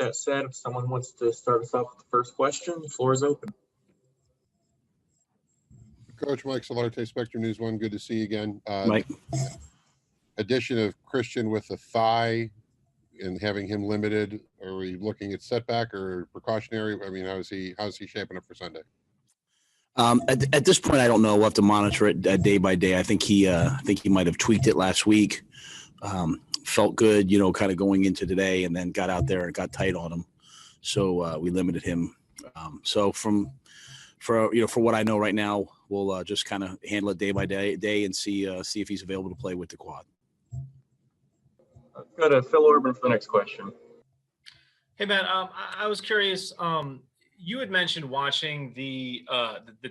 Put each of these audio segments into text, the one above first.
that said, if someone wants to start us off with the first question, the floor is open. Coach Mike Solarte, Spectrum News 1. Good to see you again. Mike. Addition of Christian with a thigh and having him limited. Are we looking at setback or precautionary? I mean, how's he shaping up for Sunday? At this point, I don't know. We'll have to monitor it day by day. I think he might have tweaked it last week. Felt good, kind of going into today, and then got out there and got tight on him. So we limited him. So for what I know right now, we'll just kind of handle it day by day and see if he's available to play with the quad. Let's go to Phil Orban for the next question. Hey, Matt, I was curious. You had mentioned watching the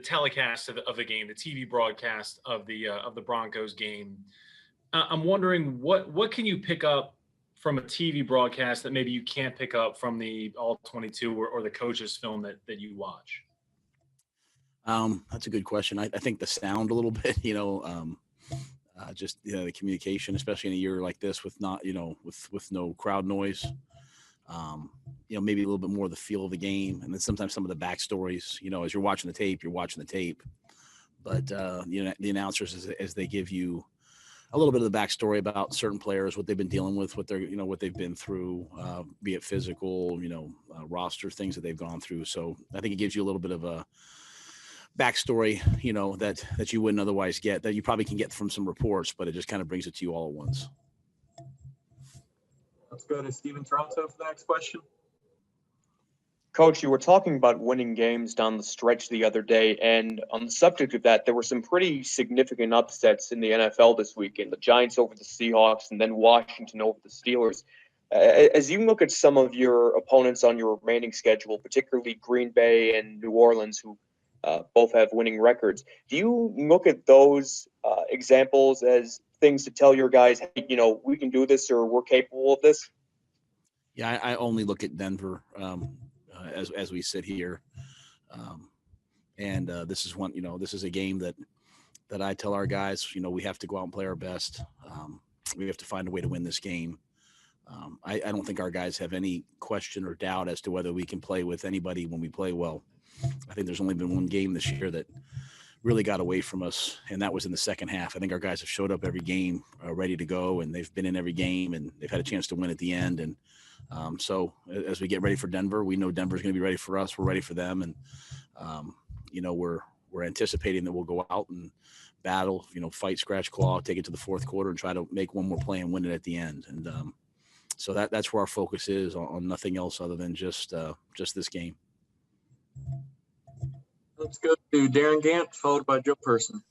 telecast of the game, the TV broadcast of the Broncos game. I'm wondering what can you pick up from a TV broadcast that maybe you can't pick up from the All-22 or the coaches' film that you watch? That's a good question. I think the sound a little bit, just the communication, especially in a year like this with not, with no crowd noise. Maybe a little bit more of the feel of the game, and then sometimes some of the backstories. As you're watching the tape, But the announcers, as they give you a little bit of the backstory about certain players, what they've been dealing with, what they've been through, be it physical, roster things that they've gone through. So I think it gives you a little bit of a backstory, that you wouldn't otherwise get, that you probably can get from some reports, but it just kind of brings it to you all at once. Let's go to Steven Toronto for the next question. Coach, you were talking about winning games down the stretch the other day, and on the subject of that, there were some pretty significant upsets in the NFL this weekend. The Giants over the Seahawks, and then Washington over the Steelers. As you look at some of your opponents on your remaining schedule, particularly Green Bay and New Orleans, who both have winning records, do you look at those examples as things to tell your guys, hey, we can do this, or we're capable of this? Yeah, I only look at Denver as we sit here, and this is one. This is a game that I tell our guys, we have to go out and play our best. We have to find a way to win this game. I don't think our guys have any question or doubt as to whether we can play with anybody when we play well. I think there's only been one game this year that really got away from us, and that was in the second half. I think our guys have showed up every game ready to go, and they've been in every game, and they've had a chance to win at the end. And so as we get ready for Denver, we know Denver's going to be ready for us. We're ready for them. And, we're anticipating that we'll go out and battle, fight, scratch, claw, take it to the fourth quarter and try to make one more play and win it at the end. And so that's where our focus is, on nothing else other than just this game. Let's go to Darren Gant, followed by Joe Person.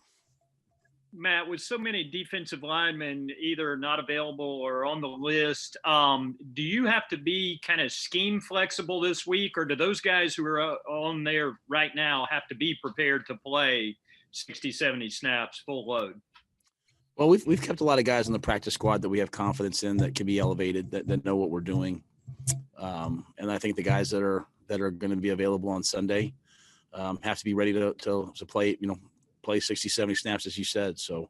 Matt, with so many defensive linemen either not available or on the list, do you have to be kind of scheme flexible this week, or do those guys who are on there right now have to be prepared to play 60, 70 snaps full load? Well, we've kept a lot of guys on the practice squad that we have confidence in, that can be elevated, that know what we're doing. And I think the guys that are going to be available on Sunday have to be ready to play, play 60, 70 snaps, as you said. So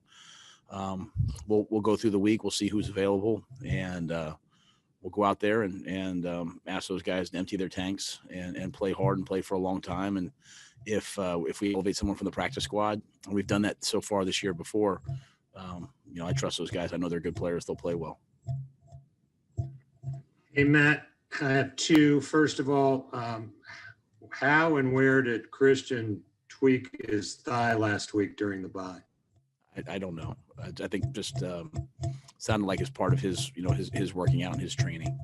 we'll go through the week. We'll see who's available, and we'll go out there and ask those guys to empty their tanks and play hard and play for a long time. And if we elevate someone from the practice squad, and we've done that so far this year before, I trust those guys. I know they're good players. They'll play well. Hey, Matt, I have two. First of all, how and where did Christian tweak his thigh last week during the bye? I don't know. I think just sounded like it's part of his, his working out and his training.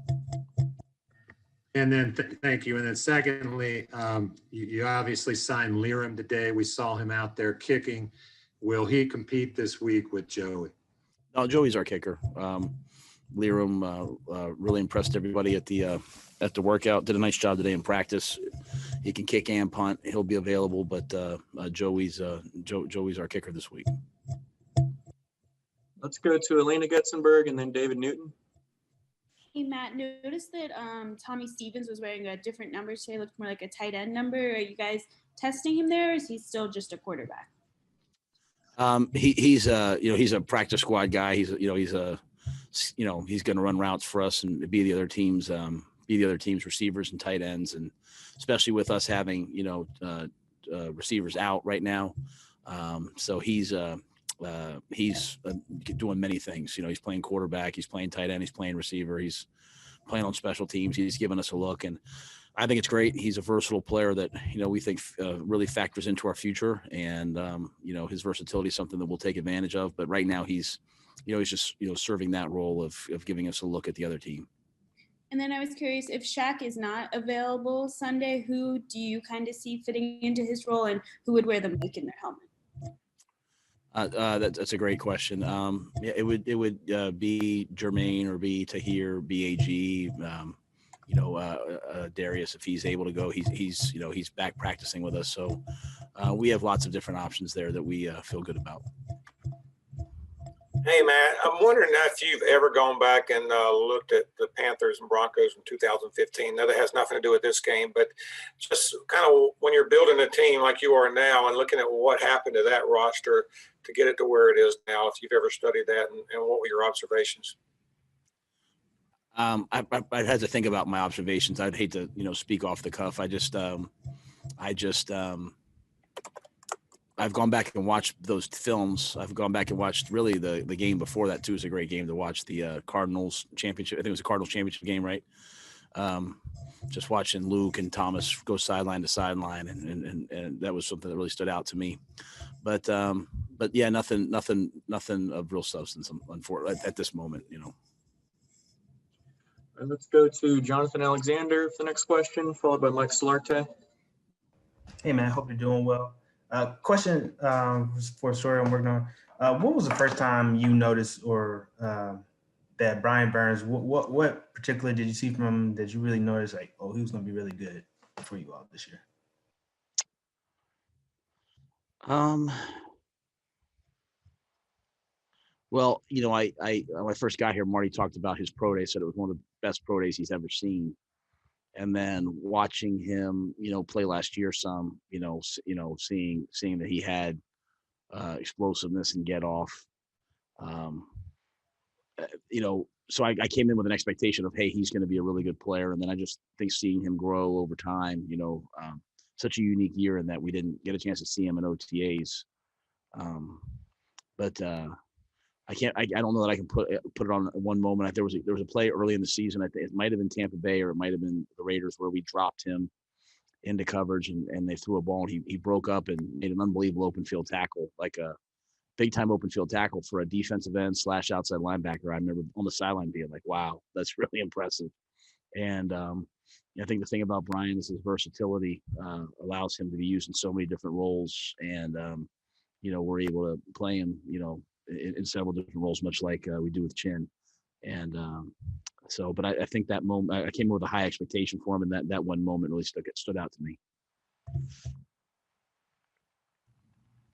And then thank you. And then secondly, you obviously signed Liram today. We saw him out there kicking. Will he compete this week with Joey? No, Joey's our kicker. Liram really impressed everybody at the workout. Did a nice job today in practice. He can kick and punt. He'll be available, but Joey's our kicker this week. Let's go to Elena Getzenberg and then David Newton. Hey, Matt, noticed that Tommy Stevens was wearing a different number today. Looked more like a tight end number. Are you guys testing him there, or is he still just a quarterback? He's a practice squad guy. He's going to run routes for us and be the other team's be the other team's receivers and tight ends, and especially with us having receivers out right now. So he's doing many things. He's playing quarterback, he's playing tight end, he's playing receiver, he's playing on special teams. He's given us a look, and I think it's great. He's a versatile player that, we think really factors into our future. And, his versatility is something that we'll take advantage of. But right now he's just, serving that role of giving us a look at the other team. And then I was curious, if Shaq is not available Sunday, who do you kind of see fitting into his role, and who would wear the mic in their helmet? That's a great question. It would be Jermaine or be Tahir, BAG, Darius, if he's able to go. He's back practicing with us. So we have lots of different options there that we feel good about. Hey, Matt, I'm wondering if you've ever gone back and looked at the Panthers and Broncos from 2015. Now, that has nothing to do with this game, but just kind of when you're building a team like you are now and looking at what happened to that roster to get it to where it is now, if you've ever studied that, and what were your observations? I had to think about my observations. I'd hate to, speak off the cuff. I've gone back and watched those films. I've gone back and watched really the game before that too. Is a great game to watch, the Cardinals championship. I think it was a Cardinals championship game, right? Just watching Luke and Thomas go sideline to sideline, and that was something that really stood out to me. But yeah, nothing of real substance at this moment, And let's go to Jonathan Alexander for the next question, followed by Mike Solarte. Hey, man, hope you're doing well. Question for a story I'm working on. What was the first time you noticed or that Brian Burns, what particularly did you see from him that you really noticed, like, oh, he was going to be really good for you all this year? Well, I when I first got here, Marty talked about his pro day, said it was one of the best pro days he's ever seen. And then watching him, play last year some, seeing that he had explosiveness and get off, so I came in with an expectation of, hey, he's going to be a really good player. And then I just think seeing him grow over time, such a unique year in that we didn't get a chance to see him in OTAs. But I don't know that I can put it on one moment. There was a play early in the season. I think it might have been Tampa Bay or it might have been the Raiders where we dropped him into coverage and they threw a ball and he broke up and made an unbelievable open field tackle, like a big time open field tackle for a defensive end / outside linebacker. I remember on the sideline being like, wow, that's really impressive. And I think the thing about Brian is his versatility allows him to be used in so many different roles. And, we're able to play him, in several different roles, much like we do with Chin. And but I think that moment, I came with a high expectation for him, and that one moment really stood out to me.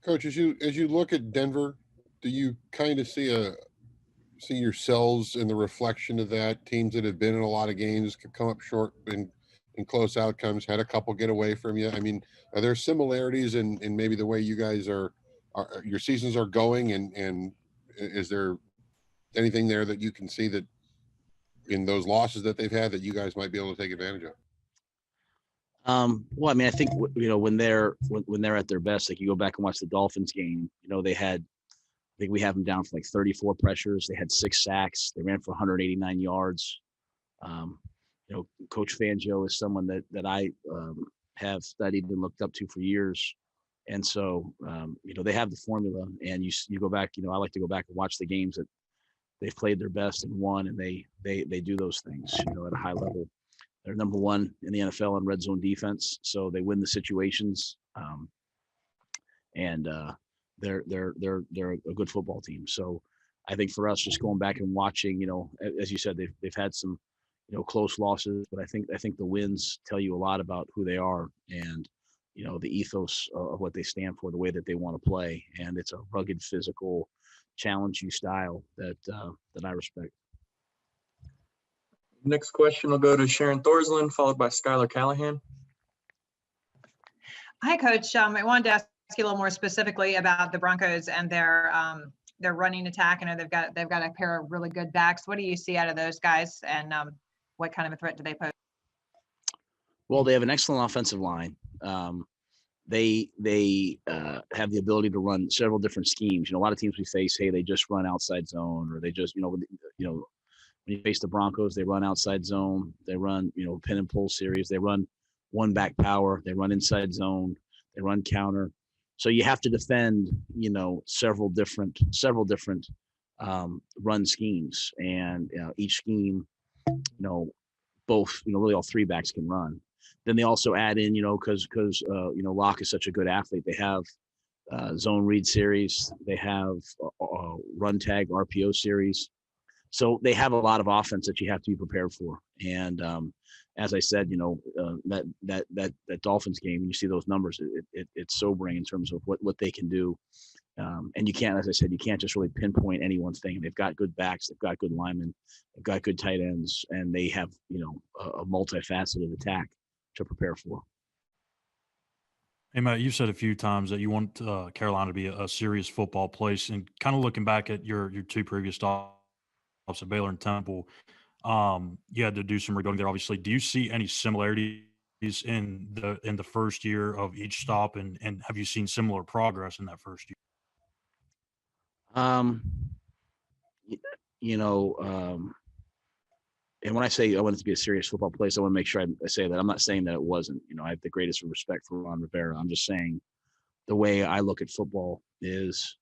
Coach, as you look at Denver, do you kind of see yourselves in the reflection of that? Teams that have been in a lot of games could come up short in close outcomes, had a couple get away from you. I mean, are there similarities in maybe the way you guys are your seasons are going, and is there anything there that you can see that in those losses that they've had that you guys might be able to take advantage of? Well, I mean, I think when they're at their best, like you go back and watch the Dolphins game, they had, I think we have them down for like 34 pressures. They had 6 sacks. They ran for 189 yards. Coach Fangio is someone that I have studied and looked up to for years. And so, they have the formula, and you go back, I like to go back and watch the games that they've played their best and won, and they do those things, at a high level. They're number 1 in the NFL in red zone defense, so they win the situations, and they're a good football team. So I think for us, just going back and watching, as you said, they've had some, close losses, but I think the wins tell you a lot about who they are and, the ethos of what they stand for, the way that they want to play, and it's a rugged, physical, challenge you style that I respect. Next question will go to Sharon Thorsland, followed by Skylar Callahan. Hi, Coach. I wanted to ask you a little more specifically about the Broncos and their running attack. I know they've got a pair of really good backs. What do you see out of those guys, and what kind of a threat do they pose? Well, they have an excellent offensive line. They have the ability to run several different schemes. A lot of teams we face, hey, they just run outside zone, or they just, when you face the Broncos, they run outside zone. They run, pin and pull series. They run one back power. They run inside zone. They run counter. So you have to defend, several different run schemes, and each scheme, both, really all three backs can run. Then they also add in, because Locke is such a good athlete. They have zone read series. They have run tag RPO series. So they have a lot of offense that you have to be prepared for. And as I said, that Dolphins game, you see those numbers, it's sobering in terms of what they can do. And you can't, as I said, you can't just really pinpoint any one thing. They've got good backs, they've got good linemen, they've got good tight ends, and they have, a multifaceted attack to prepare for. Hey, Matt, you've said a few times that you want Carolina to be a serious football place. And kind of looking back at your two previous stops at Baylor and Temple, you had to do some rebuilding there, obviously. Do you see any similarities in the first year of each stop? And have you seen similar progress in that first year? And when I say I want it to be a serious football place, I want to make sure I say that. I'm not saying that it wasn't. I have the greatest respect for Ron Rivera. I'm just saying the way I look at football is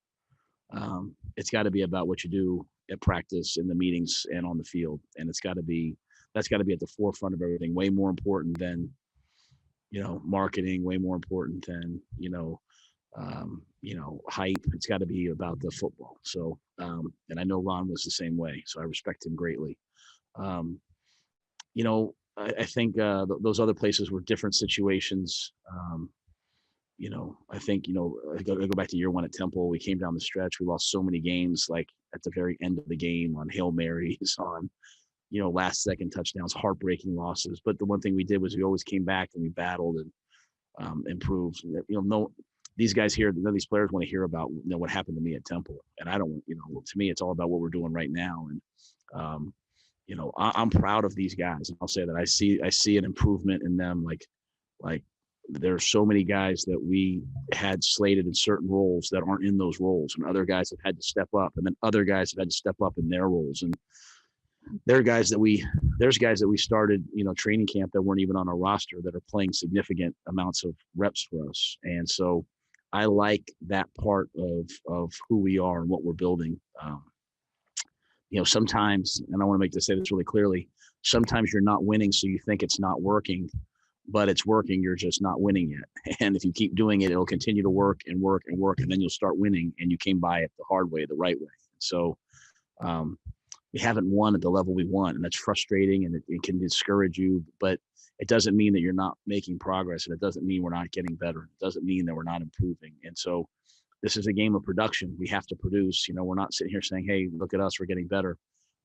it's got to be about what you do at practice, in the meetings, and on the field. And that's got to be at the forefront of everything. Way more important than, marketing, way more important than, hype. It's got to be about the football. So, and I know Ron was the same way, so I respect him greatly. I think those other places were different situations. I think, I go back to year one at Temple. We came down the stretch. We lost so many games, like at the very end of the game, on Hail Marys, on, last second touchdowns, heartbreaking losses. But the one thing we did was we always came back and we battled and improved. These guys here, none of these players want to hear about what happened to me at Temple. And I don't, to me, it's all about what we're doing right now. And, I'm proud of these guys. And I'll say that I see an improvement in them. Like there are so many guys that we had slated in certain roles that aren't in those roles, and other guys have had to step up, and then other guys have had to step up in their roles. And there's guys that we started, training camp that weren't even on our roster that are playing significant amounts of reps for us. And so I like that part of who we are and what we're building. Sometimes, and I want to say this really clearly, sometimes you're not winning, so you think it's not working, but it's working. You're just not winning yet. And if you keep doing it, it'll continue to work and work and work, and then you'll start winning, and you came by it the hard way, the right way. So we haven't won at the level we want, and that's frustrating, and it can discourage you, but it doesn't mean that you're not making progress, and it doesn't mean we're not getting better. It doesn't mean that we're not improving. And so this is a game of production. We have to produce. We're not sitting here saying, hey, look at us, we're getting better.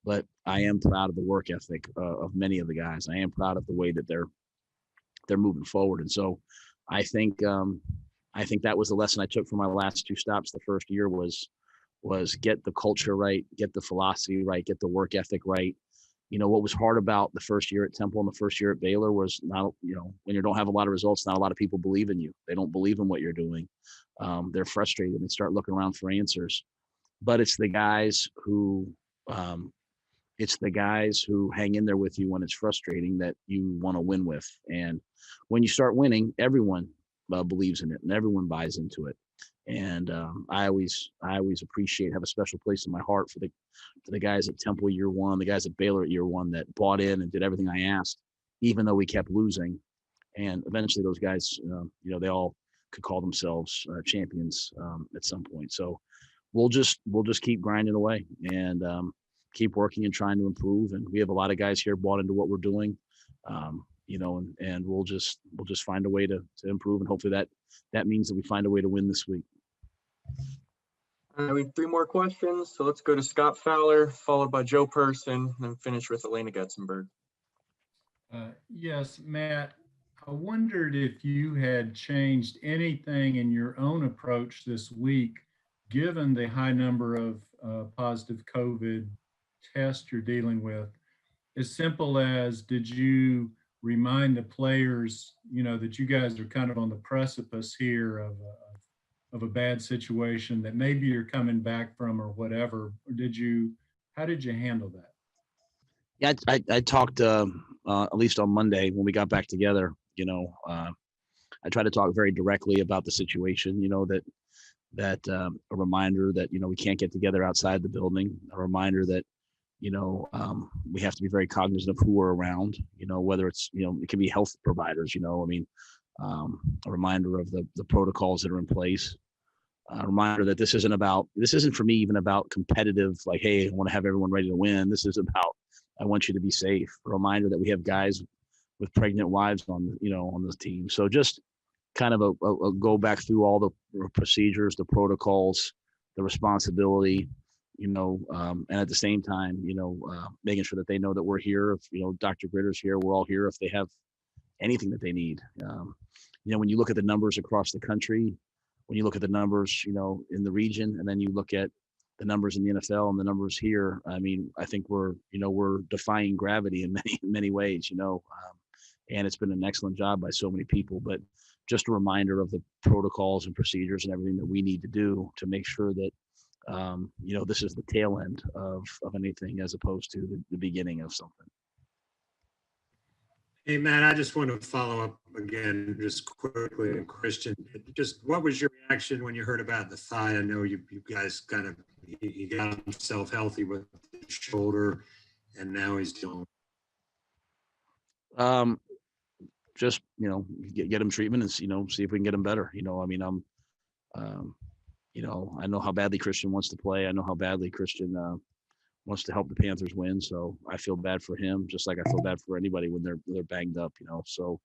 But I am proud of the work ethic of many of the guys. I am proud of the way that they're moving forward. And so I think that was the lesson I took from my last two stops. The first year was get the culture right, get the philosophy right, get the work ethic right. What was hard about the first year at Temple and the first year at Baylor was not, when you don't have a lot of results, not a lot of people believe in you. They don't believe in what you're doing. They're frustrated and they start looking around for answers. But it's the guys who hang in there with you when it's frustrating that you want to win with. And when you start winning, everyone believes in it and everyone buys into it. And I always have a special place in my heart for the guys at Temple year one, the guys at Baylor at year one that bought in and did everything I asked, even though we kept losing. And eventually those guys, they all could call themselves champions at some point. So we'll just keep grinding away and keep working and trying to improve. And we have a lot of guys here bought into what we're doing, and we'll just find a way to improve. And hopefully that means that we find a way to win this week. We have 3 more questions. So let's go to Scott Fowler, followed by Joe Person, and then finish with Elena Getzenberg. Yes, Matt, I wondered if you had changed anything in your own approach this week, given the high number of positive COVID tests you're dealing with. As simple as, did you remind the players, that you guys are kind of on the precipice here of a bad situation that maybe you're coming back from or whatever? How did you handle that? Yeah, I talked at least on Monday when we got back together. I tried to talk very directly about the situation. That a reminder that we can't get together outside the building. A reminder that we have to be very cognizant of who we're around. Whether it's it can be health providers. A reminder of the protocols that are in place. A reminder that this isn't for me even about competitive, like, hey, I want to have everyone ready to win. This is about, I want you to be safe. A reminder that we have guys with pregnant wives on the team. So just kind of a go back through all the procedures, the protocols, the responsibility, and at the same time, making sure that they know that we're here. If, Dr. Gritter's here, we're all here if they have anything that they need. When you look at the numbers across the country, when you look at the numbers, in the region, and then you look at the numbers in the NFL and the numbers here, I mean, I think we're defying gravity in many ways, and it's been an excellent job by so many people, but just a reminder of the protocols and procedures and everything that we need to do to make sure that, this is the tail end of anything as opposed to the beginning of something. Hey, Matt, I just want to follow up again, just quickly, Christian. Just what was your reaction when you heard about the thigh? I know you guys he got himself healthy with the shoulder, and now he's dealing. Just get him treatment and see if we can get him better. I know how badly Christian wants to play. I know how badly Christian wants to help the Panthers win. So I feel bad for him, just like I feel bad for anybody when they're banged up. So,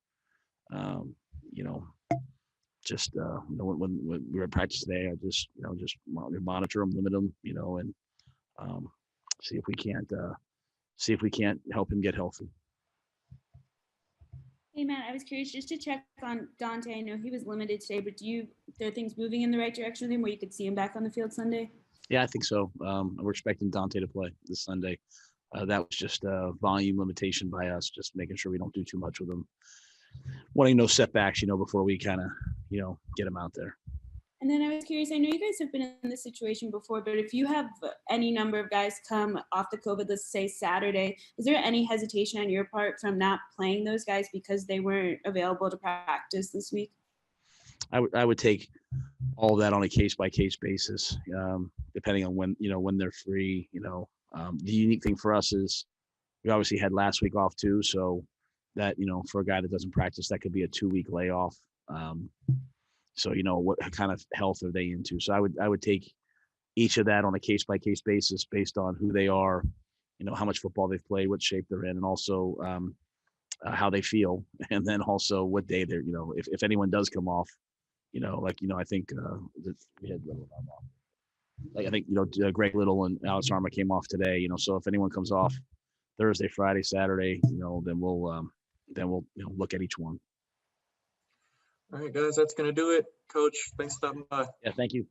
just when we were at practice today, I just monitor them, limit them, and see if we can't help him get healthy. Hey, Matt, I was curious just to check on Dante. I know he was limited today, but there are things moving in the right direction with him where you could see him back on the field Sunday? Yeah, I think so. We're expecting Dante to play this Sunday. That was just a volume limitation by us, just making sure we don't do too much with him. Wanting no setbacks, before we kind of, get him out there. And then I was curious, I know you guys have been in this situation before, but if you have any number of guys come off the COVID, let's say Saturday, is there any hesitation on your part from not playing those guys because they weren't available to practice this week? I would take all of that on a case by case basis, depending on when they're free. The unique thing for us is we obviously had last week off too, so that for a guy that doesn't practice, that could be a 2-week layoff. So what kind of health are they into? So I would take each of that on a case by case basis based on who they are, how much football they've played, what shape they're in, and also how they feel, and then also what day they're if anyone does come off. I think we had Greg Little and Alex Arma came off today. So if anyone comes off Thursday, Friday, Saturday, then we'll look at each one. All right, guys, that's going to do it. Coach, thanks for stopping by. Yeah, thank you.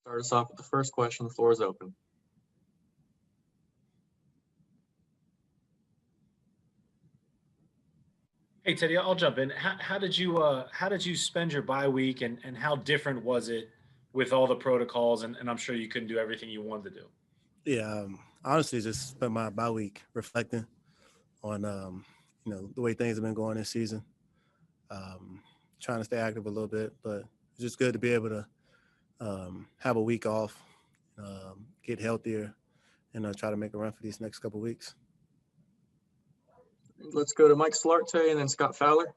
Start us off with the first question. The floor is open. Hey Teddy, I'll jump in. How did you spend your bye week, and how different was it with all the protocols? And I'm sure you couldn't do everything you wanted to do. Yeah, honestly, just spent my bye week reflecting on the way things have been going this season. Trying to stay active a little bit, but it's just good to be able to have a week off, get healthier, and try to make a run for these next couple of weeks. Let's go to Mike Solarte and then Scott Fowler.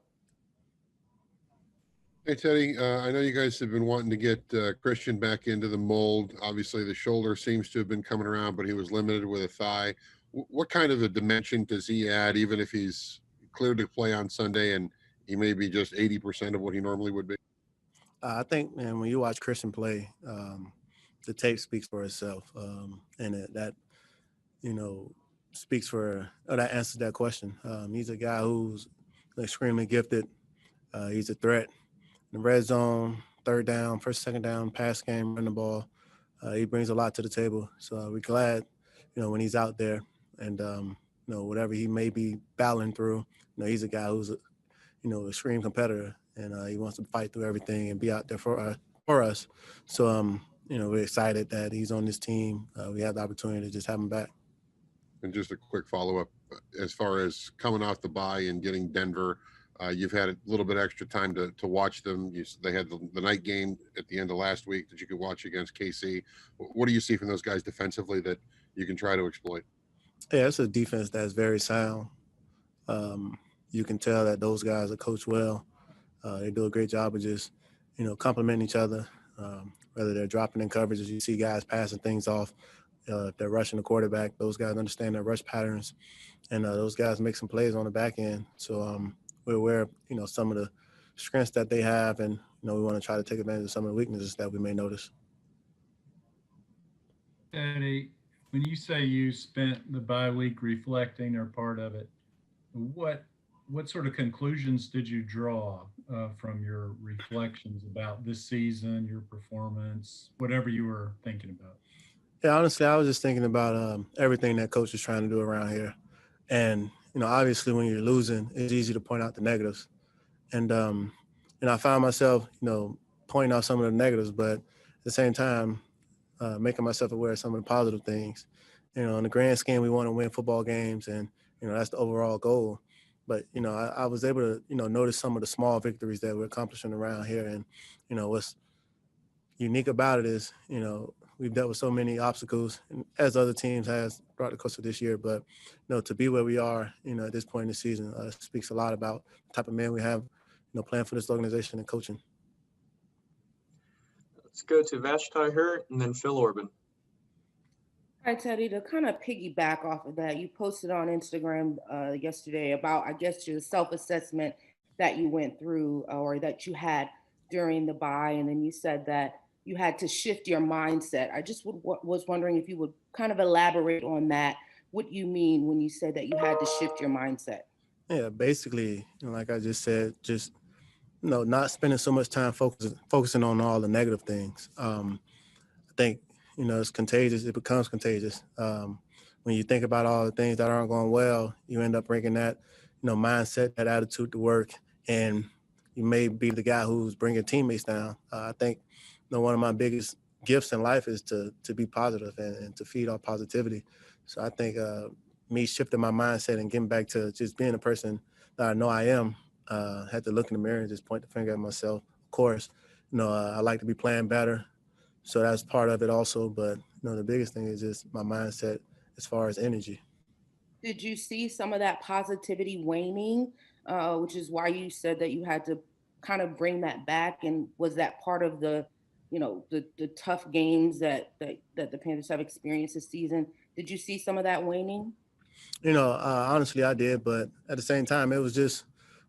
Hey, Teddy, I know you guys have been wanting to get Christian back into the mold. Obviously, the shoulder seems to have been coming around, but he was limited with a thigh. What kind of a dimension does he add, even if he's cleared to play on Sunday and he may be just 80% of what he normally would be? I think, man, when you watch Christian play, the tape speaks for itself, and that speaks for that answers that question. He's a guy who's extremely gifted. He's a threat in the red zone, third down, first, second down, pass game, run the ball. He brings a lot to the table. So we're glad, when he's out there and, whatever he may be battling through, he's a guy who's, a extreme competitor and he wants to fight through everything and be out there for us. So, we're excited that he's on this team. We have the opportunity to just have him back. And just a quick follow-up, as far as coming off the bye and getting Denver, you've had a little bit extra time to watch them. They had the night game at the end of last week that you could watch against KC. What do you see from those guys defensively that you can try to exploit? Yeah, it's a defense that's very sound. You can tell that those guys are coached well. They do a great job of just, complimenting each other, whether they're dropping in coverage, as you see guys passing things off. If they're rushing the quarterback, those guys understand their rush patterns, and those guys make some plays on the back end. So we're aware of, some of the strengths that they have, and, we want to try to take advantage of some of the weaknesses that we may notice. Eddie, when you say you spent the bye week reflecting or part of it, what sort of conclusions did you draw from your reflections about this season, your performance, whatever you were thinking about? Yeah, honestly, I was just thinking about everything that coach is trying to do around here. And, obviously when you're losing, it's easy to point out the negatives. And, I found myself, pointing out some of the negatives, but at the same time, making myself aware of some of the positive things. In the grand scheme, we want to win football games, and, that's the overall goal. But, I was able to, notice some of the small victories that we're accomplishing around here. And, what's unique about it is, we've dealt with so many obstacles, as other teams has throughout the course of this year. But, to be where we are, at this point in the season, speaks a lot about the type of man we have, playing for this organization and coaching. Let's go to Vashti Hurt and then Phil Orban. All right, Teddy, to kind of piggyback off of that, you posted on Instagram yesterday about, I guess, your self-assessment that you went through or that you had during the bye. And then you said that you had to shift your mindset. I just was wondering if you would kind of elaborate on that. What you mean when you said that you had to shift your mindset? Yeah, basically, like I just said, just, not spending so much time focusing on all the negative things. I think, it's contagious. It becomes contagious. When you think about all the things that aren't going well, you end up bringing that, mindset, that attitude to work, and you may be the guy who's bringing teammates down. I think, one of my biggest gifts in life is to be positive and to feed off positivity. So I think me shifting my mindset and getting back to just being a person that I know I am, had to look in the mirror and just point the finger at myself. Of course, I like to be playing better. So that's part of it also. But, the biggest thing is just my mindset as far as energy. Did you see some of that positivity waning, which is why you said that you had to kind of bring that back? And was that part of the, the tough games that the Panthers have experienced this season? Did you see some of that waning? Honestly, I did. But at the same time, it was just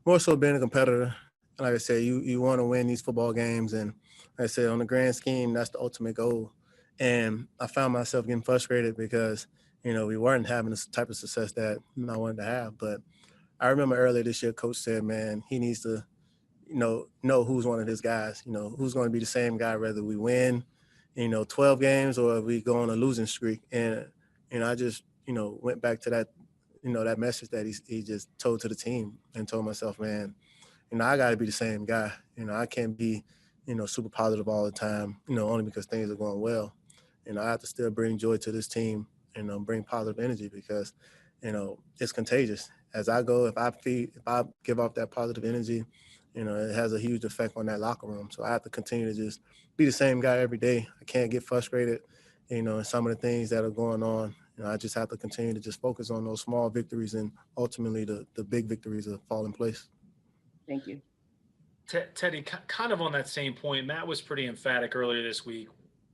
more so being a competitor. Like I said, you want to win these football games. And like I said, on the grand scheme, that's the ultimate goal. And I found myself getting frustrated because, we weren't having the type of success that I wanted to have. But I remember earlier this year, Coach said, man, he needs to, know who's one of his guys, who's going to be the same guy whether we win, 12 games or we go on a losing streak. And, I just, went back to that, that message that he just told to the team and told myself, man, I got to be the same guy. I can't be, super positive all the time, only because things are going well. I have to still bring joy to this team and bring positive energy because, it's contagious. As I go, if I give off that positive energy, it has a huge effect on that locker room. So I have to continue to just be the same guy every day. I can't get frustrated, in some of the things that are going on. I just have to continue to just focus on those small victories and ultimately the big victories that fall in place. Thank you. Teddy, kind of on that same point, Matt was pretty emphatic earlier this week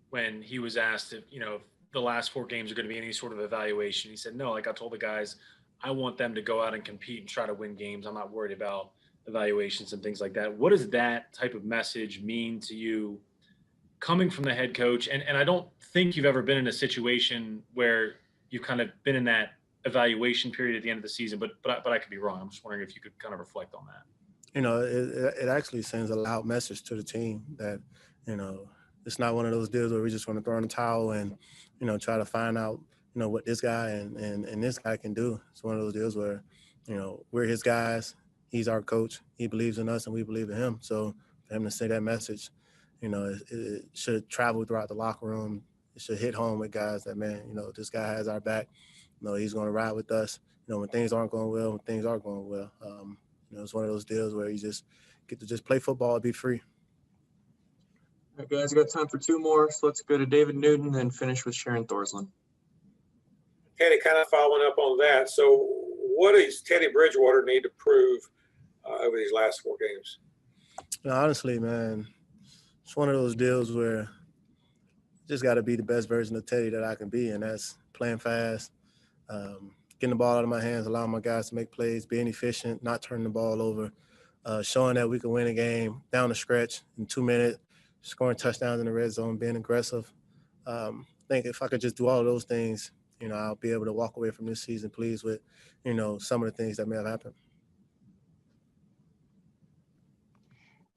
when he was asked if, if the last 4 games are going to be any sort of evaluation. He said, no, like I told the guys, I want them to go out and compete and try to win games. I'm not worried about evaluations and things like that. What does that type of message mean to you coming from the head coach? And I don't think you've ever been in a situation where you've kind of been in that evaluation period at the end of the season, but I could be wrong. I'm just wondering if you could kind of reflect on that. It actually sends a loud message to the team that, it's not one of those deals where we just want to throw in the towel and, try to find out, what this guy and this guy can do. It's one of those deals where, we're his guys. He's our coach. He believes in us and we believe in him. So for him to say that message, it should travel throughout the locker room. It should hit home with guys that, man, this guy has our back. He's going to ride with us. When things aren't going well, when things are going well. It's one of those deals where you just get to just play football and be free. All right, guys, we got time for 2 more. So let's go to David Newton and finish with Sharon Thorsland. Teddy, kind of following up on that. So what does Teddy Bridgewater need to prove over these last 4 games? Honestly, man, it's one of those deals where I just got to be the best version of Teddy that I can be, and that's playing fast, getting the ball out of my hands, allowing my guys to make plays, being efficient, not turning the ball over, showing that we can win a game down the stretch in 2 minutes, scoring touchdowns in the red zone, being aggressive. I think if I could just do all of those things, I'll be able to walk away from this season pleased with, some of the things that may have happened.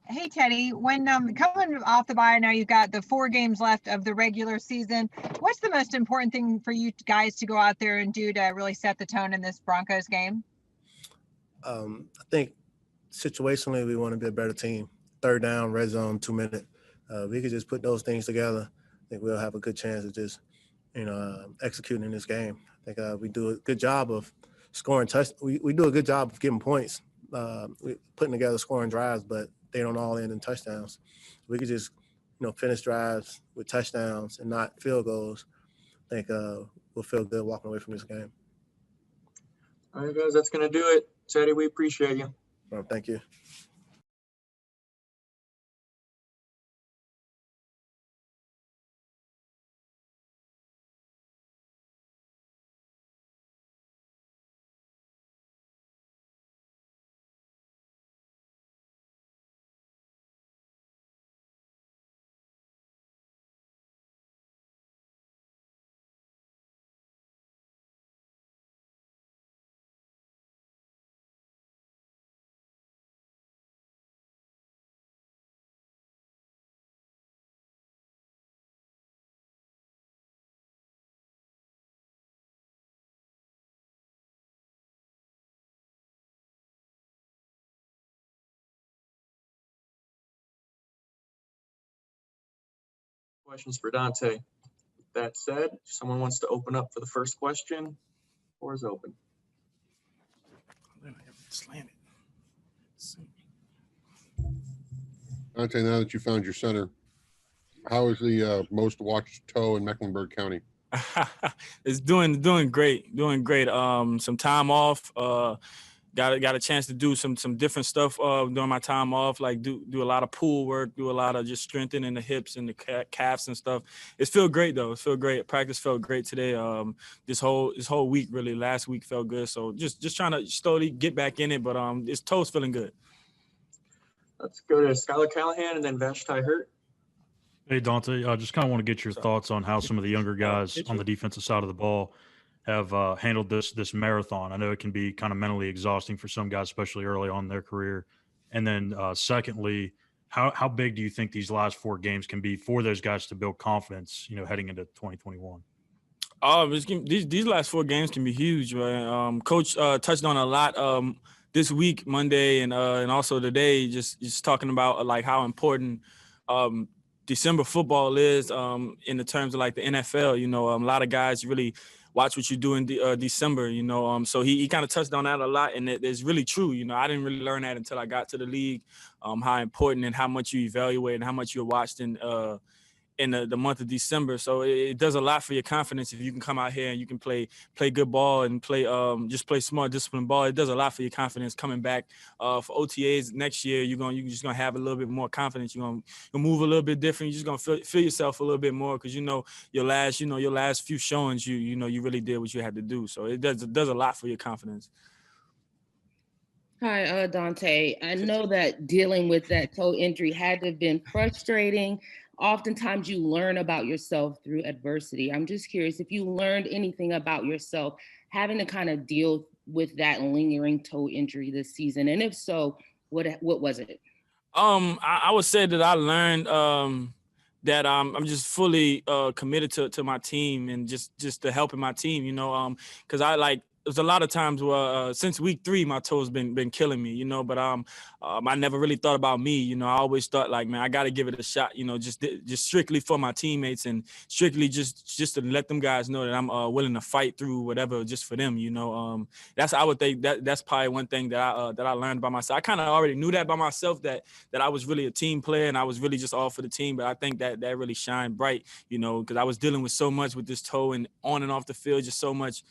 Hey, Teddy, when coming off the bye, now you've got the 4 games left of the regular season. What's the most important thing for you guys to go out there and do to really set the tone in this Broncos game? I think situationally we want to be a better team. 3rd down, red zone, 2 minute. We could just put those things together. I think we'll have a good chance of just, executing in this game. I think we do a good job of scoring we do a good job of getting points, putting together scoring drives, but they don't all end in touchdowns. We could just, finish drives with touchdowns and not field goals. I think we'll feel good walking away from this game. All right, guys, that's going to do it. Teddy, we appreciate you. Well, thank you. Questions for Dante. That said, if someone wants to open up for the first question, floor is open. Dante, now that you found your center, how is the most watched toe in Mecklenburg County? It's doing great. Some time off. Got a chance to do some different stuff during my time off, like do a lot of pool work, do a lot of just strengthening the hips and the calves and stuff. It felt great though. It felt great. Practice felt great today. This whole week really. Last week felt good. So just trying to slowly get back in it, but this toe's feeling good. Let's go to Skylar Callahan and then Vashti Hurt. Hey, Dante, I just kind of want to get your thoughts on how some of the younger guys on the defensive side of the ball have handled this marathon. I know it can be kind of mentally exhausting for some guys, especially early on in their career. And then secondly, how big do you think these last 4 games can be for those guys to build confidence, heading into 2021? These last 4 games can be huge, right? Coach touched on a lot this week, Monday, and also today, just talking about like how important December football is in the terms of like the NFL. A lot of guys really watch what you do in December. So he kind of touched on that a lot, and it's really true. I didn't really learn that until I got to the league, how important and how much you evaluate and how much you're watched in the month of December. So it does a lot for your confidence if you can come out here and you can play good ball and just play smart, disciplined ball. It does a lot for your confidence coming back for OTAs next year. You're just gonna have a little bit more confidence. You'll move a little bit different. You're just gonna feel yourself a little bit more because your last few showings you really did what you had to do. So it does a lot for your confidence. Hi, Dante. I know that dealing with that toe injury had to have been frustrating. Oftentimes you learn about yourself through adversity. I'm just curious if you learned anything about yourself having to kind of deal with that lingering toe injury this season. And if so, what was it? I would say that I learned that I'm just fully committed to my team and just to helping my team, because there's a lot of times where since week 3 my toe's been killing me, but I never really thought about me. I always thought like, man, I got to give it a shot, just strictly for my teammates and strictly just to let them guys know that I'm willing to fight through whatever just for them. I would think that's probably one thing that I learned by myself. I kind of already knew that by myself that I was really a team player and I was really just all for the team, but I think that really shined bright, because I was dealing with so much with this toe and on and off the field, just so much,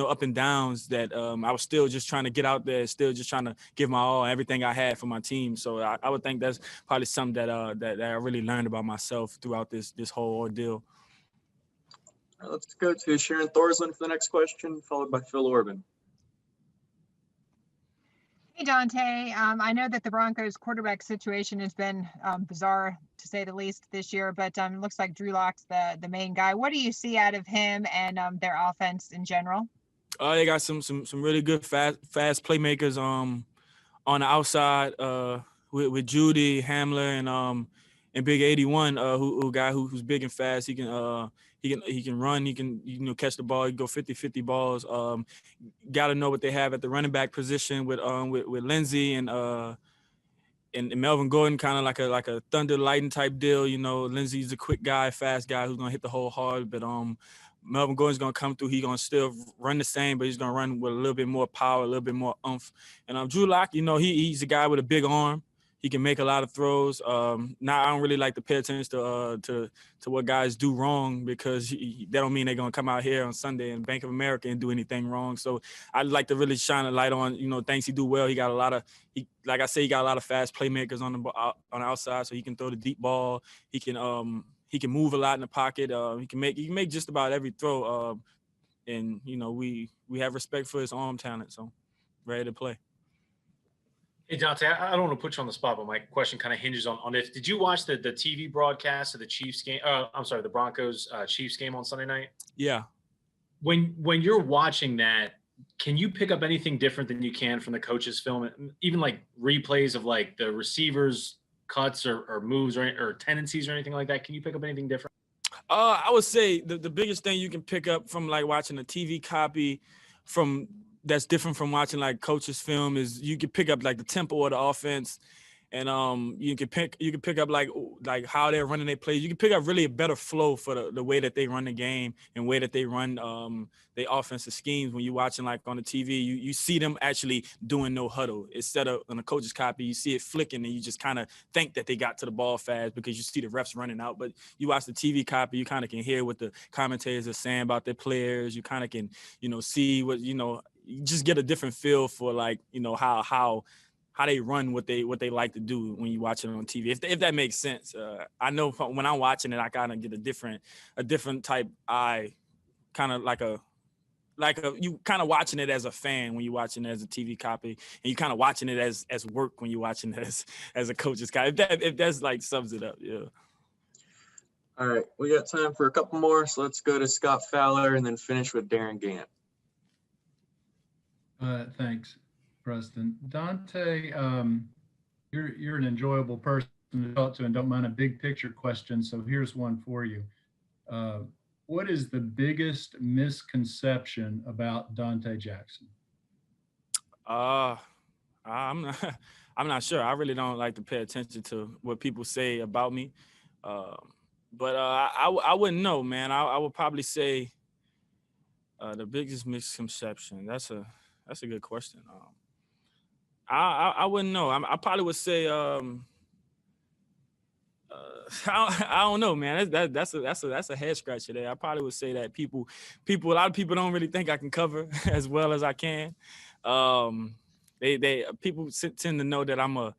up and downs that I was still just trying to get out there, still just trying to give my all, everything I had for my team. So I would think that's probably something that I really learned about myself throughout this whole ordeal. All right, let's go to Sharon Thorslin for the next question, followed by Phil Orban. Hey, Dante. I know that the Broncos quarterback situation has been bizarre, to say the least, this year, but it looks like Drew Lock's the main guy. What do you see out of him and their offense in general? They got some really good fast playmakers on the outside with Judy Hamler and Big 81 who's big and fast. He can run, he can catch the ball, he can go 50-50 balls. Got to know what they have at the running back position with Lindsey and Melvin Gordon, kind of like a thunder lightning type deal. Lindsey's a quick guy, fast guy who's gonna hit the hole hard, but Melvin Gordon's going to come through. He's going to still run the same, but he's going to run with a little bit more power, a little bit more oomph. And Drew Lock, he's a guy with a big arm. He can make a lot of throws. Now, I don't really like to pay attention to what guys do wrong because that don't mean they're going to come out here on Sunday in Bank of America and do anything wrong. So I'd like to really shine a light on, things he do well. He got a lot of like I say, he got a lot of fast playmakers on the outside, so he can throw the deep ball. He can move a lot in the pocket. He can make just about every throw. And we have respect for his arm talent, so ready to play. Hey, Dante, I don't want to put you on the spot, but my question kind of hinges on this. Did you watch the TV broadcast of the Chiefs game? The Broncos Chiefs game on Sunday night? Yeah. When you're watching that, can you pick up anything different than you can from the coach's film? Even like replays of like the receivers' cuts or moves or tendencies or anything like that? Can you pick up anything different? I would say the biggest thing you can pick up from like watching a TV copy from that's different from watching like coach's film is you can pick up like the tempo of the offense, and you can pick up like how they're running their plays. You can pick up really a better flow for the way that they run the game and way that they run their offensive schemes. When you're watching like on the TV, you see them actually doing no huddle instead of on a coach's copy. You see it flicking and you just kind of think that they got to the ball fast because you see the refs running out. But you watch the TV copy, you kind of can hear what the commentators are saying about their players. You kind of can see what you just get a different feel for like how they run what they like to do when you watch it on TV. If that makes sense. I know when I'm watching it, I kind of get a different type eye, kind of like you kind of watching it as a fan when you're watching it as a TV copy, and you kind of watching it as work when you're watching it as a coach's copy. If that's like sums it up, yeah. All right, we got time for a couple more, so let's go to Scott Fowler and then finish with Darren Gant. Thanks, Preston. Dante, you're an enjoyable person to talk to and don't mind a big picture question. So here's one for you. What is the biggest misconception about Dante Jackson? I'm not, I'm not sure. I really don't like to pay attention to what people say about me. But I wouldn't know, man. I would probably say the biggest misconception. That's a good question. I wouldn't know. I probably would say I don't know, man. That's a head scratcher there. I probably would say that a lot of people don't really think I can cover as well as I can. People tend to know that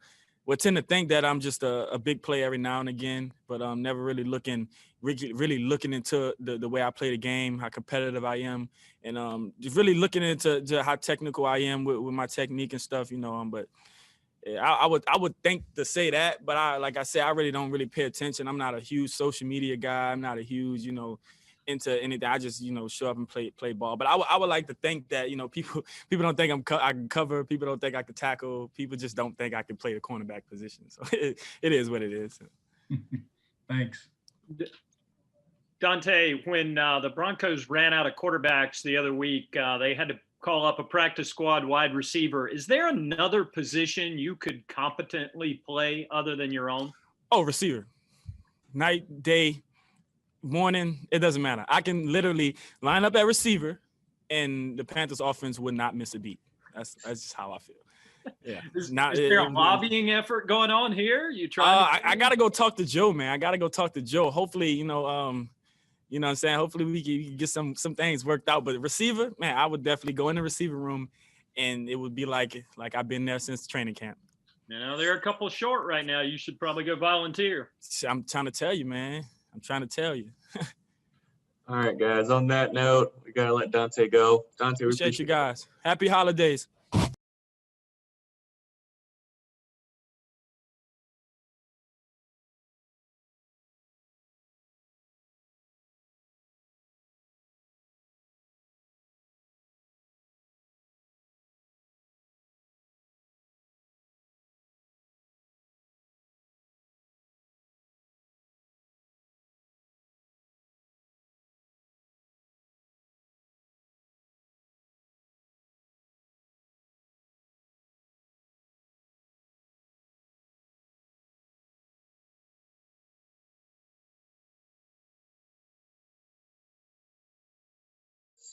tend to think that I'm just a big play every now and again, but I'm never really looking into the way I play the game, how competitive I am, and just really looking into how technical I am with my technique and stuff, but yeah, I would think to say that, but like I said, I really don't really pay attention. I'm not a huge social media guy. I'm not a huge, into anything. I just, show up and play ball. But I would like to think that, people don't think I can cover. People don't think I can tackle. People just don't think I can play the cornerback position. So it is what it is. Thanks. Dante, when the Broncos ran out of quarterbacks the other week, they had to call up a practice squad wide receiver. Is there another position you could competently play other than your own? Oh, receiver. Night, day, morning, it doesn't matter. I can literally line up at receiver and the Panthers offense would not miss a beat. That's just how I feel. Yeah. Is there a lobbying effort going on here? You trying I got to go talk to Joe, man. I got to go talk to Joe. Hopefully, you know what I'm saying? Hopefully we can get some things worked out. But receiver, man, I would definitely go in the receiver room and it would be like I've been there since training camp. They're a couple short right now. You should probably go volunteer. I'm trying to tell you, man. I'm trying to tell you. All right, guys. On that note, we got to let Dante go. Dante, we appreciate you guys. Happy holidays.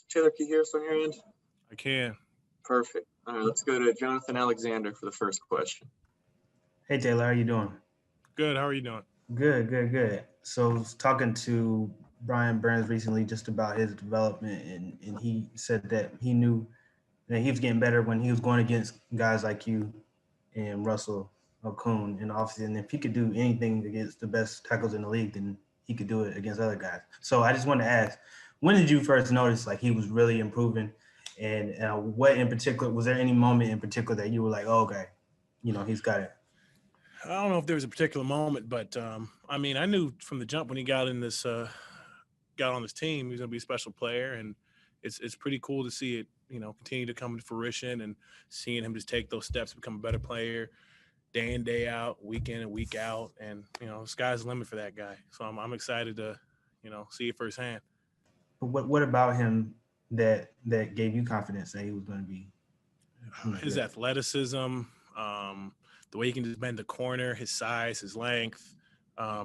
Taylor, can you hear us on your end? I can. Perfect. All right, let's go to Jonathan Alexander for the first question. Hey, Taylor, how you doing? Good. How are you doing? Good. So I was talking to Brian Burns recently just about his development, and he said that he knew that he was getting better when he was going against guys like you and Russell Okung, and obviously, and if he could do anything against the best tackles in the league, then he could do it against other guys. So I just wanted to ask, when did you first notice like he was really improving, and what in particular, was there any moment in particular that you were like, oh, okay, he's got it? I don't know if there was a particular moment, but I mean, I knew from the jump when he got on this team, he was going to be a special player, and it's pretty cool to see it, continue to come to fruition and seeing him just take those steps, become a better player, day in, day out, week in and week out, and the sky's the limit for that guy. So I'm excited to, see it firsthand. But what about him that gave you confidence that he was going to be? His athleticism, the way he can just bend the corner, his size, his length,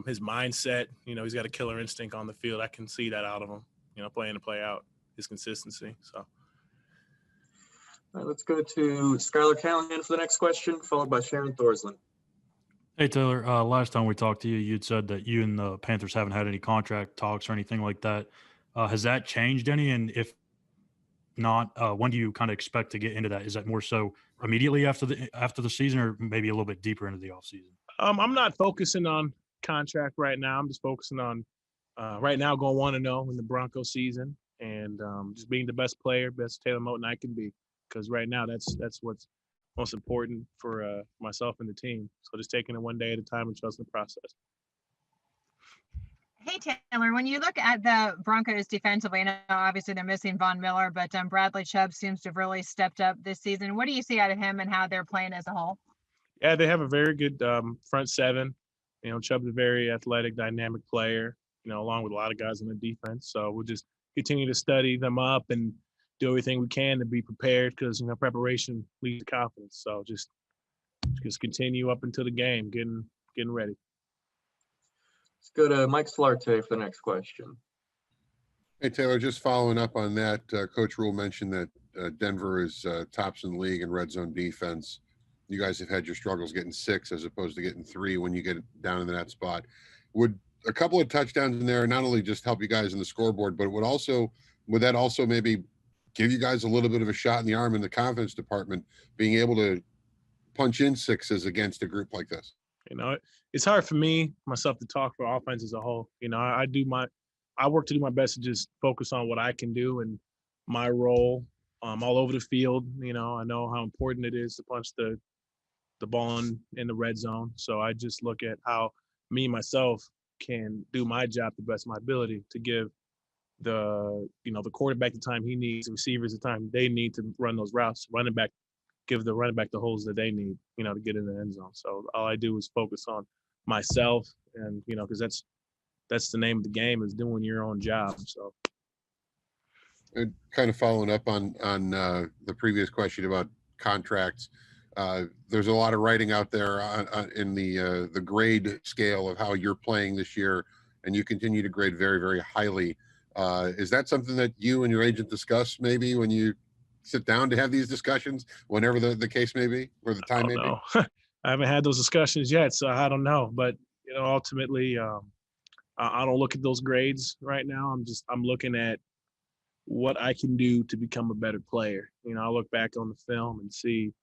his mindset. He's got a killer instinct on the field. I can see that out of him. Play in and play out, his consistency. So. All right, let's go to Skylar Callahan for the next question, followed by Sharon Thorsland. Hey, Taylor, last time we talked to you, you'd said that you and the Panthers haven't had any contract talks or anything like that. Has that changed any? And if not, when do you kind of expect to get into that? Is that more so immediately after the season, or maybe a little bit deeper into the offseason? I'm not focusing on contract right now. I'm just focusing on right now going 1-0 in the Broncos season, and just being the best player, best Taylor Moton I can be. Because right now that's what's most important for myself and the team. So just taking it one day at a time and trusting the process. Hey, Taylor, when you look at the Broncos defensively, I know obviously they're missing Von Miller, but Bradley Chubb seems to have really stepped up this season. What do you see out of him and how they're playing as a whole? Yeah, they have a very good front seven. You know, Chubb's a very athletic, dynamic player, you know, along with a lot of guys on the defense. So we'll just continue to study them up and do everything we can to be prepared because, you know, preparation leads to confidence. So just continue up until the game, getting ready. Let's go to Mike Solarte for the next question. Hey, Taylor, just following up on that, Coach Rhule mentioned that Denver is tops in the league in red zone defense. You guys have had your struggles getting 6 as opposed to getting 3 when you get down in that spot. Would a couple of touchdowns in there not only just help you guys in the scoreboard, but would that also maybe give you guys a little bit of a shot in the arm in the confidence department, being able to punch in 6s against a group like this? You know, it's hard for myself to talk for offense as a whole. You know, I work to do my best to just focus on what I can do and my role all over the field. You know, I know how important it is to punch the ball in the red zone. So I just look at how me, myself, can do my job to the best of my ability to give the quarterback the time he needs, the receivers the time they need to run those routes, give the running back the holes that they need, you know, to get in the end zone. So all I do is focus on myself and, you know, because that's the name of the game, is doing your own job. So And kind of following up on the previous question about contracts, there's a lot of writing out there in the grade scale of how you're playing this year, and you continue to grade very, very highly. Is that something that you and your agent discuss maybe when you sit down to have these discussions, whenever the case may be, or the time may be? I haven't had those discussions yet, so I don't know. But, you know, ultimately, I don't look at those grades right now. I'm looking at what I can do to become a better player. You know, I look back on the film and see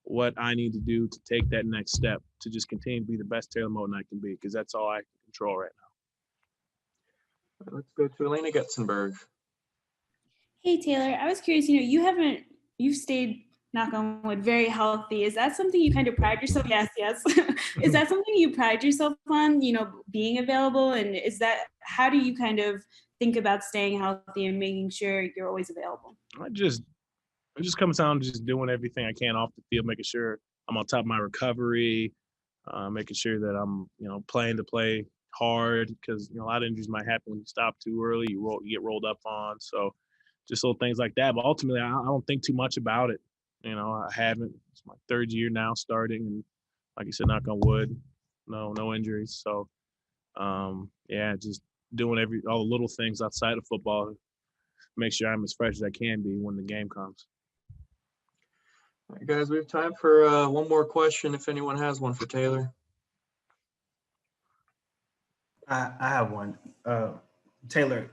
what I need to do to take that next step to just continue to be the best Taylor Moton I can be, because that's all I can control right now. Let's go to Elena Getzenberg. Hey, Taylor, I was curious, you've stayed, knock on wood, very healthy. Is that something you kind of pride yourself? Yes. Is that something you pride yourself on, being available? And how do you kind of think about staying healthy and making sure you're always available? It just comes down to just doing everything I can off the field, making sure I'm on top of my recovery, making sure that I'm, playing to play hard, because, a lot of injuries might happen when you stop too early, you get rolled up on. So just little things like that. But ultimately, I don't think too much about it. I haven't. It's my 3rd year now starting, and like you said, knock on wood, no injuries. So, just doing all the little things outside of football to make sure I'm as fresh as I can be when the game comes. All right, guys, we have time for one more question if anyone has one for Taylor. I have one. Taylor,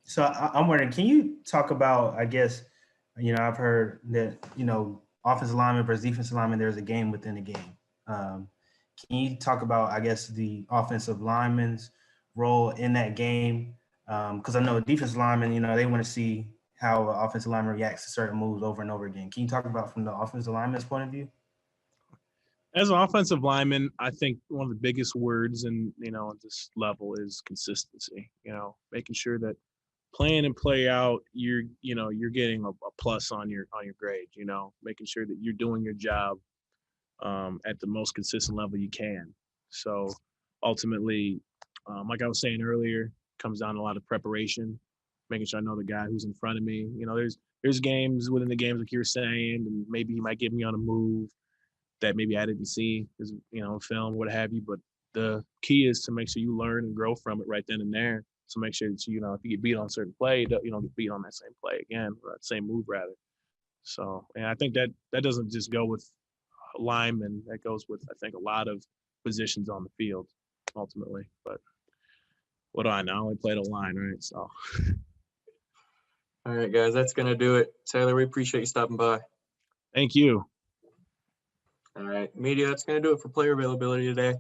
so I'm wondering, can you talk about, I guess, I've heard that, offensive lineman versus defensive lineman, there's a game within a game. Can you talk about, I guess, the offensive lineman's role in that game? Because I know defensive linemen, they want to see how an offensive lineman reacts to certain moves over and over again. Can you talk about from the offensive lineman's point of view? As an offensive lineman, I think one of the biggest words at this level is consistency. Making sure that playing and play out, you're getting a plus on your grade. Making sure that you're doing your job at the most consistent level you can. So ultimately, like I was saying earlier, comes down to a lot of preparation, making sure I know the guy who's in front of me. There's games within the games, like you're saying, and maybe he might get me on a move that maybe I didn't see, film, what have you. But the key is to make sure you learn and grow from it right then and there. So make sure that if you get beat on a certain play, you don't get beat on that same play again, or that same move rather. So, and I think that doesn't just go with linemen. That goes with, I think, a lot of positions on the field ultimately. But what do I know? I only played a line, right? So. All right, guys, that's going to do it. Taylor, we appreciate you stopping by. Thank you. All right, media, that's going to do it for player availability today.